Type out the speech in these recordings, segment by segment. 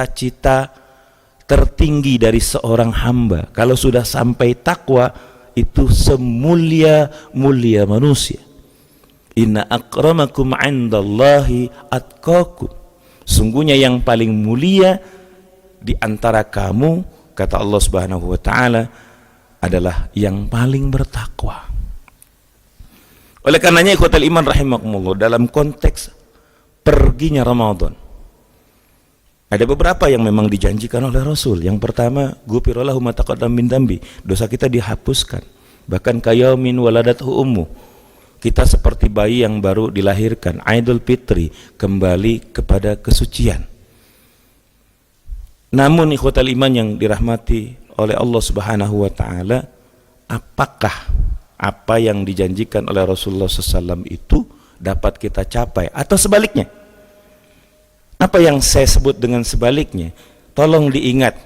cita-cita tertinggi dari seorang hamba. Kalau sudah sampai takwa, itu semulia-mulia manusia. Inna akramakum indallahi atqakum. Sungguhnya yang paling mulia di antara kamu, kata Allah Subhanahu wa taala, adalah yang paling bertakwa. Oleh karenanya ikhwatal iman rahimakumullah, dalam konteks perginya Ramadan, ada beberapa yang memang dijanjikan oleh Rasul. Yang pertama, ghufirallahu ma taqaddama min dzambi, dosa kita dihapuskan. Bahkan kayaumin waladathu ummu, kita seperti bayi yang baru dilahirkan. Idul Fitri, kembali kepada kesucian. Namun ikhwatal iman yang dirahmati oleh Allah Subhanahu wa taala, apakah apa yang dijanjikan oleh Rasulullah SAW itu dapat kita capai, atau sebaliknya? Apa yang saya sebut dengan sebaliknya? Tolong diingat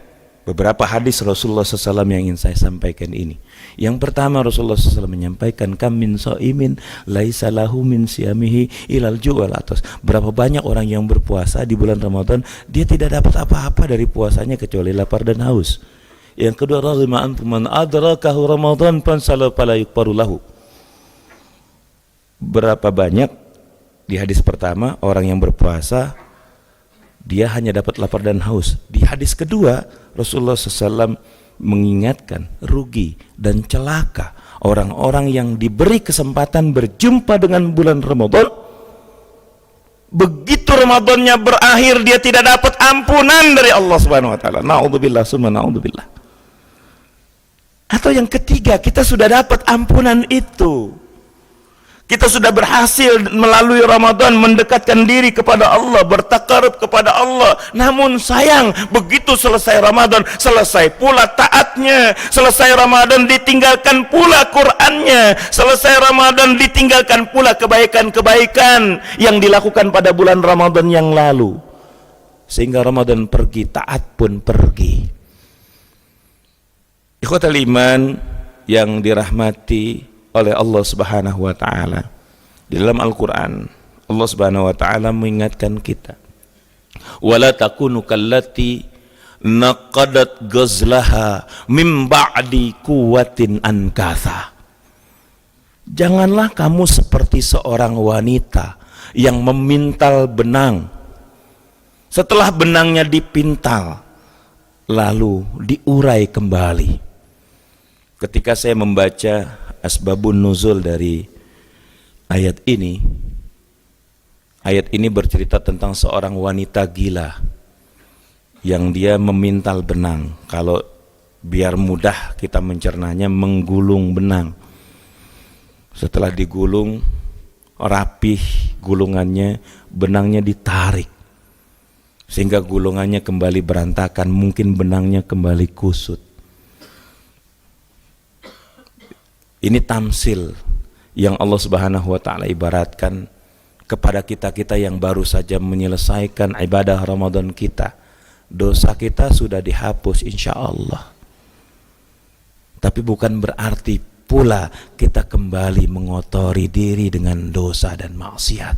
beberapa hadis Rasulullah SAW yang ingin saya sampaikan ini. Yang pertama, Rasulullah SAW menyampaikan, kam min sha'imin laisa lahu min siyamihi ilal ju'al atas. Berapa banyak orang yang berpuasa di bulan Ramadan, dia tidak dapat apa-apa dari puasanya kecuali lapar dan haus. Yang kedua, raghima antum man adrakahu Ramadan fansala fala yukfaru lahu. Berapa banyak di hadis pertama orang yang berpuasa dia hanya dapat lapar dan haus. Di hadis kedua Rasulullah SAW mengingatkan rugi dan celaka orang-orang yang diberi kesempatan berjumpa dengan bulan Ramadan, begitu Ramadannya berakhir dia tidak dapat ampunan dari Allah Subhanahu wa taala. Naudzubillah summa naudzubillah. Atau yang ketiga, kita sudah dapat ampunan itu, kita sudah berhasil melalui Ramadan mendekatkan diri kepada Allah, bertakarub kepada Allah. Namun sayang, begitu selesai Ramadan, selesai pula taatnya. Selesai Ramadan ditinggalkan pula Qur'annya. Selesai Ramadan ditinggalkan pula kebaikan-kebaikan yang dilakukan pada bulan Ramadan yang lalu. Sehingga Ramadan pergi, taat pun pergi. Ikhwatal iman yang dirahmati oleh Allah Subhanahu wa taala, di dalam Al-Qur'an Allah Subhanahu wa taala mengingatkan kita, wala takunu kallati naqadat ghazlaha mim ba'di quwwatin ankatha. Janganlah kamu seperti seorang wanita yang memintal benang, setelah benangnya dipintal lalu diurai kembali. Ketika saya membaca asbabun nuzul dari ayat ini bercerita tentang seorang wanita gila yang dia memintal benang. Kalau biar mudah kita mencernanya, menggulung benang. Setelah digulung rapih gulungannya, benangnya ditarik sehingga gulungannya kembali berantakan, mungkin benangnya kembali kusut. Ini tamsil yang Allah Subhanahu wa taala ibaratkan kepada kita-kita yang baru saja menyelesaikan ibadah Ramadan kita. Dosa kita sudah dihapus insya Allah, tapi bukan berarti pula kita kembali mengotori diri dengan dosa dan maksiat.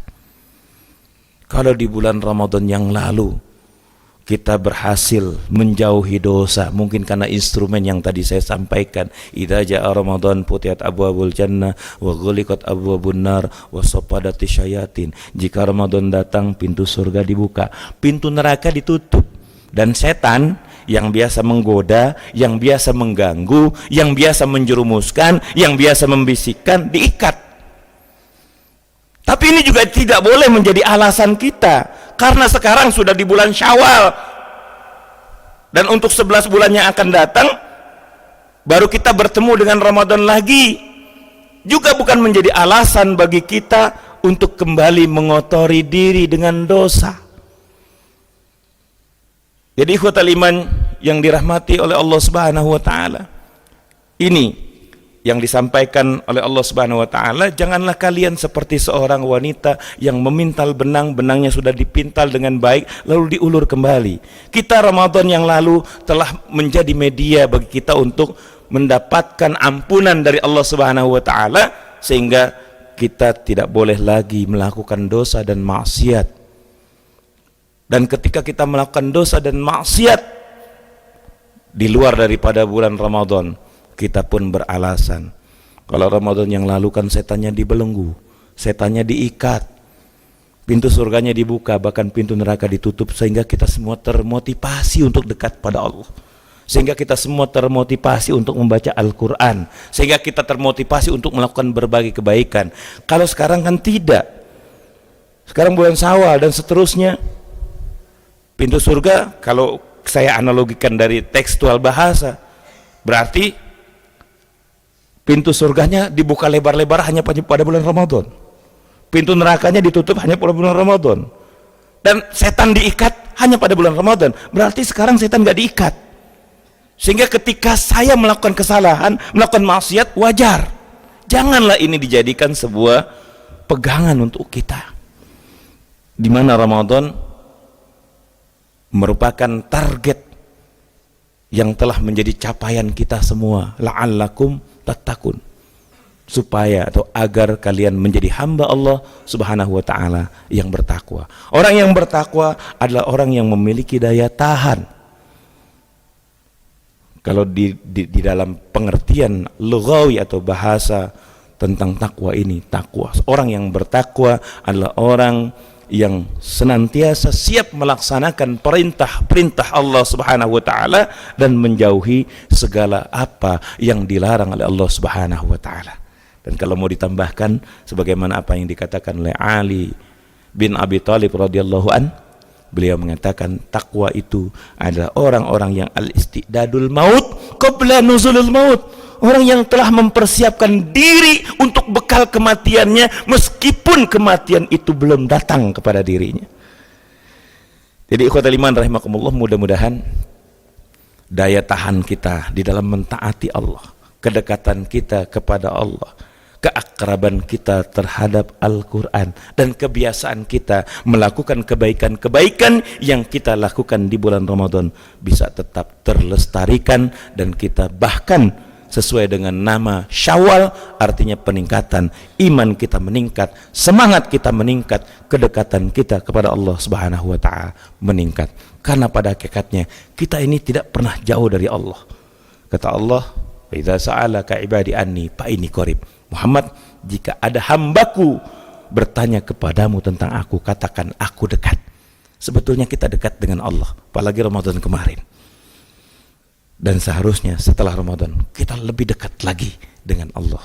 Kalau di bulan Ramadan yang lalu kita berhasil menjauhi dosa, mungkin karena instrumen yang tadi saya sampaikan, idza jaa Ramadan futihat abwabul jannah wa ghuliqat abwabun nar wa sapadati syayatin. Jika Ramadan datang, pintu surga dibuka, pintu neraka ditutup, dan setan yang biasa menggoda, yang biasa mengganggu, yang biasa menjerumuskan, yang biasa membisikkan diikat. Tapi ini juga tidak boleh menjadi alasan kita, karena sekarang sudah di bulan Syawal, dan untuk 11 bulan yang akan datang baru kita bertemu dengan Ramadan lagi. Juga bukan menjadi alasan bagi kita untuk kembali mengotori diri dengan dosa. Jadi ikhwatal iman yang dirahmati oleh Allah Subhanahu wa taala, ini yang disampaikan oleh Allah Subhanahu wa taala, janganlah kalian seperti seorang wanita yang memintal benang, benangnya sudah dipintal dengan baik lalu diulur kembali. Kita Ramadan yang lalu telah menjadi media bagi kita untuk mendapatkan ampunan dari Allah Subhanahu wa taala, sehingga kita tidak boleh lagi melakukan dosa dan maksiat. Dan ketika kita melakukan dosa dan maksiat di luar daripada bulan Ramadan, kita pun beralasan, kalau Ramadan yang lalu kan setannya dibelenggu, setannya diikat, pintu surganya dibuka, bahkan pintu neraka ditutup, sehingga kita semua termotivasi untuk dekat pada Allah, sehingga kita semua termotivasi untuk membaca Al-Quran, sehingga kita termotivasi untuk melakukan berbagai kebaikan. Kalau sekarang kan tidak. Sekarang bulan Syawal dan seterusnya, pintu surga, kalau saya analogikan dari tekstual bahasa, berarti pintu surganya dibuka lebar-lebar hanya pada bulan Ramadan, pintu nerakanya ditutup hanya pada bulan Ramadan, dan setan diikat hanya pada bulan Ramadan. Berarti sekarang setan gak diikat, sehingga ketika saya melakukan kesalahan, melakukan maksiat, wajar. Janganlah ini dijadikan sebuah pegangan untuk kita, di mana Ramadan merupakan target yang telah menjadi capaian kita semua, la'allakum tattaqun, supaya atau agar kalian menjadi hamba Allah Subhanahu wa taala yang bertakwa. Orang yang bertakwa adalah orang yang memiliki daya tahan. Kalau di dalam pengertian lughawi atau bahasa tentang takwa ini, takwa, orang yang bertakwa adalah orang yang senantiasa siap melaksanakan perintah-perintah Allah Subhanahu wa taala dan menjauhi segala apa yang dilarang oleh Allah Subhanahu wa taala. Dan kalau mau ditambahkan, sebagaimana apa yang dikatakan oleh Ali bin Abi Thalib radhiyallahu an, beliau mengatakan takwa itu adalah orang-orang yang al-istidadul maut qabla nuzulul maut, orang yang telah mempersiapkan diri untuk bekal kematiannya meskipun kematian itu belum datang kepada dirinya. Jadi ikhwatal iman rahimakumullah, mudah-mudahan daya tahan kita di dalam mentaati Allah, kedekatan kita kepada Allah, keakraban kita terhadap Al-Quran, dan kebiasaan kita melakukan kebaikan-kebaikan yang kita lakukan di bulan Ramadan bisa tetap terlestarikan, dan kita bahkan sesuai dengan nama Syawal, artinya peningkatan, iman kita meningkat, semangat kita meningkat, kedekatan kita kepada Allah Subhanahu wa taala meningkat. Karena pada hakikatnya kita ini tidak pernah jauh dari Allah. Kata Allah, "Idza sa'alaka ibadi anni fa inni qarib." Muhammad, jika ada hambaku bertanya kepadamu tentang aku, katakan aku dekat. Sebetulnya kita dekat dengan Allah, apalagi Ramadan kemarin. Dan seharusnya setelah Ramadan kita lebih dekat lagi dengan Allah.